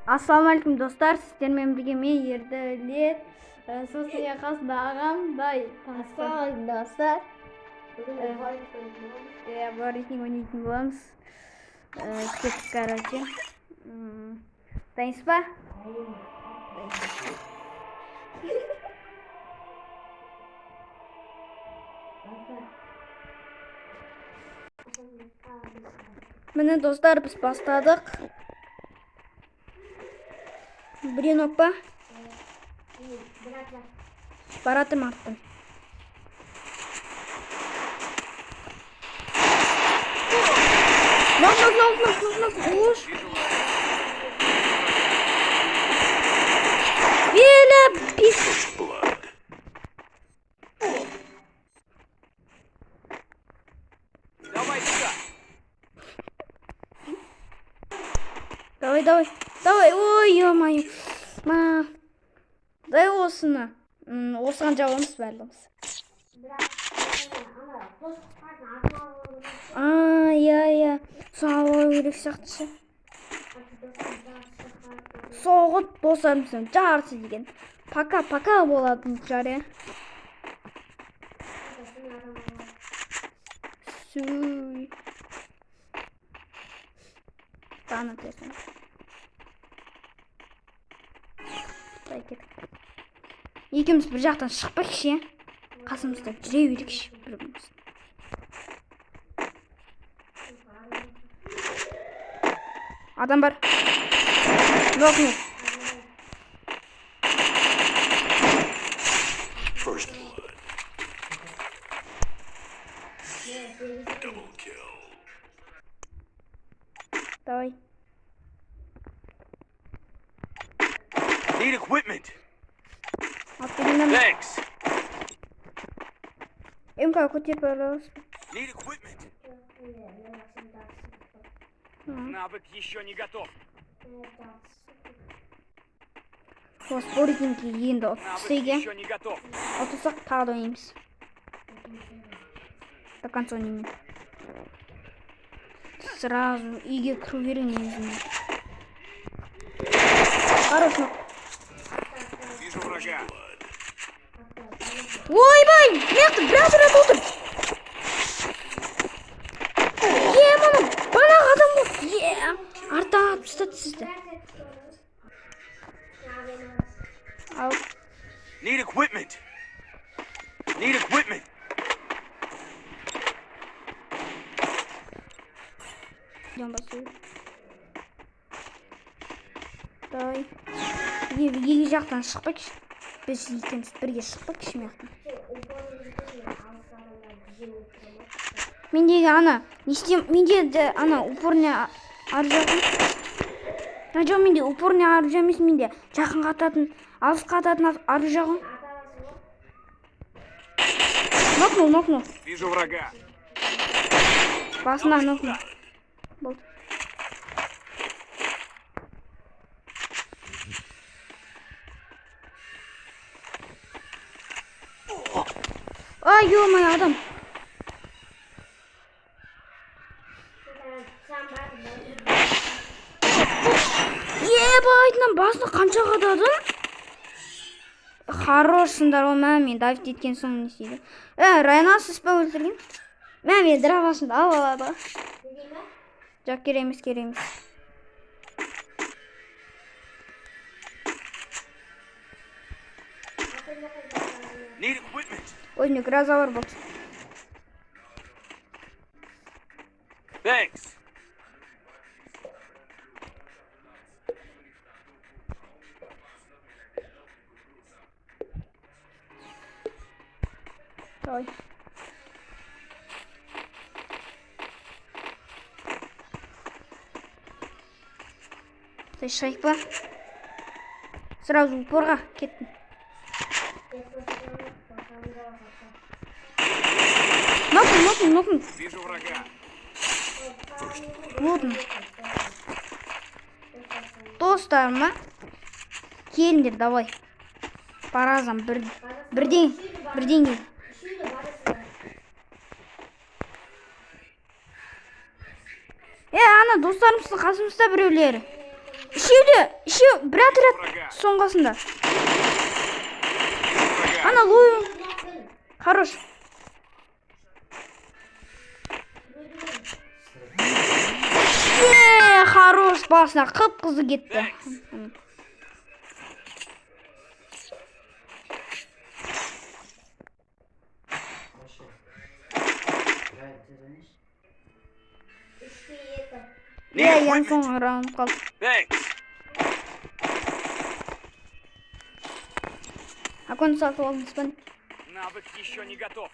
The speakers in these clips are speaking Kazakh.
Ассалаумағалейкум достар, сіздермен бірге мен Ердәулет, сосын Яқас бағам бай. Ассалаумағалейкум достар. Барлығын ойнайтын боламыз. Кеттік, короче. Дайынсыз ба? Міне достар, біз бастадық. Бірен па? Баратым аттым. Нок. Уж. Веля пис. Давай сюда. Давай. Ой, ё-моё. Дай осыны. Осыған жауымыз барлығымыз. Я. Соғып керек сақтысы. Соғып достарымыздың жарысы деген. Пока болатын жары. Сүй. Таны тесін. Екеуміз бір жақтан шықпайықшы, қасымызда жүре берекші біріміз. Адам бар. Нок. First blood. Double kill. Давай. Need equipment. Aferin. Thanks. МК көтер, пожалуйста. Need equipment. Навык еще не готов. Споритинки енді Навык отсыйге. еще не готов. Отысақ тағы да ойнаймыз. До конца ойнаймын. Сразу үйге кіру керек негізінде. Хорош. Вижу врага. Ойбай! Мені біраз отыр. Мұның банақ адам бұл. Артап ұстады сізді. Ал. Need equipment. Need equipment. Идем басу. Давай. Екі жақтан шықпайықшы. Біз екеуміз бірге шықпайықшы мияқтан. Мендегі ана, менде ана упорня аржағын. Жоқ, менде упорня аржа емес, менде жақын қататын, алыс қататын аржағын. Нокнул. Вижу врага. Басына нокнул. Болды. Ай, ё-моё, адам. Ебайтынан басына қанша қададың? Хорошсыңдар, о мәмен дайвт еткен соң не істейді? Райна сіз бі өлтірген? Мәмен дравасында ал алады. Жоқ, кереміз. Need equipment. Ой, не грозовар болды. Thanks. Давай. Ты шайпа. Сразу упорға кеттім. Нокнул. Вижу врага. Болдым. Достарыма келіңдер, давай. Паразам бірден кел. Ана достарымыздың қасымызда біреулері. Үшеуде еще bir отряд соңғасында. Врага. Ана лою. Хорош. Хорош, басына қып-қызы кетті. Need Ең equipment. соңғы раунд қалды. Thanks. Акон сатып алдыңыз ба? Навык еще не готов.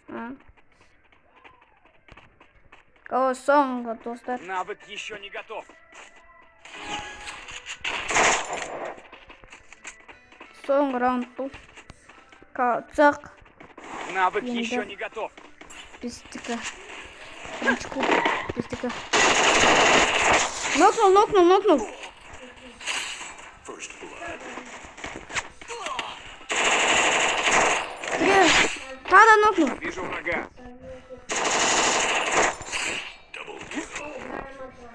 О, соңғы достар. Навык еще не готов. Соңғы раунд бұл. Қалсақ Навык Енді. еще не готов. біздікі. Бірінші клуб біздікі. Нокнул. First blood. Тағы да нокнул. Вижу врага.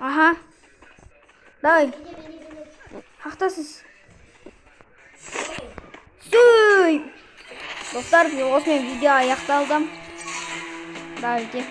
Аха. Давай. Хақтасыз. Сүй. Достар, осымен видео аяқталды. Давайте.